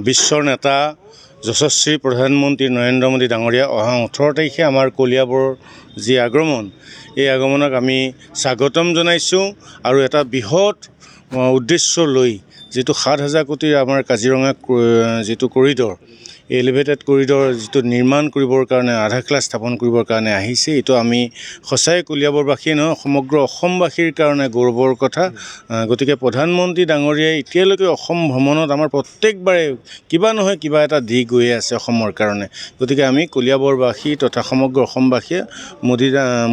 বিশ্বৰ নেতা যশস্বী প্ৰধানমন্ত্ৰী নৰেন্দ্ৰ মোদী ডাঙৰীয়া অহা 18 তাৰিখে আমাৰ কলিয়াবৰৰ যি আগমন, এই আগমনক আমি স্বাগতম জনাইছোঁ আৰু এটা বৃহৎ উদ্দেশ্য লৈ যিটো 7,000 কোটিৰ আমাৰ কাজিৰঙা যিটো কৰিডৰ, এই এলিভেটেড কৰিডৰ যিটো নিৰ্মাণ কৰিবৰ কাৰণে আধাৰশিলা স্থাপন কৰিবৰ কাৰণে আহিছে, এইটো আমি সঁচাই কলিয়াবৰবাসীয়ে নহয় সমগ্ৰ অসমবাসীৰ কাৰণে গৌৰৱৰ কথা। গতিকে প্ৰধানমন্ত্ৰী ডাঙৰীয়াই এতিয়ালৈকে অসম ভ্ৰমণত আমাৰ প্ৰত্যেকবাৰে কিবা নহয় কিবা এটা দি গৈ আছে অসমৰ কাৰণে। গতিকে আমি কলিয়াবৰবাসী তথা সমগ্ৰ অসমবাসীয়ে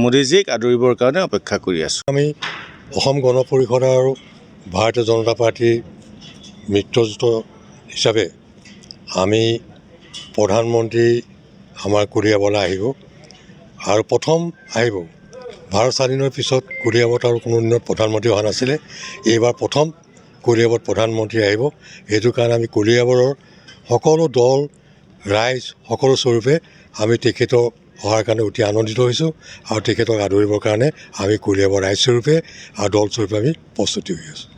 মোদীজীক আদৰিবৰ কাৰণে অপেক্ষা কৰি আছোঁ। আমি অসম গণ পৰিষদ আৰু ভাৰতীয় জনতা পাৰ্টীৰ মিত্ৰজোঁট হিচাপে আমি প্ৰধানমন্ত্ৰী আমাৰ কলিয়াবৰলৈ আহিব আৰু প্ৰথম আহিব। ভাৰত স্বাধীনৰ পিছত কলিয়াবৰত আৰু কোনো দিনত প্ৰধানমন্ত্ৰী অহা নাছিলে, এইবাৰ প্ৰথম কলিয়াবৰত প্ৰধানমন্ত্ৰী আহিব। সেইটো কাৰণে আমি কলিয়াবৰৰ সকলো দল ৰাইজ সকলো স্বৰূপে আমি তেখেতক অহাৰ কাৰণে অতি আনন্দিত হৈছোঁ আৰু তেখেতক আদৰিবৰ কাৰণে আমি কলিয়াবৰ ৰাইজ স্বৰূপে আৰু দল স্বৰূপে আমি প্ৰস্তুতি হৈ আছোঁ।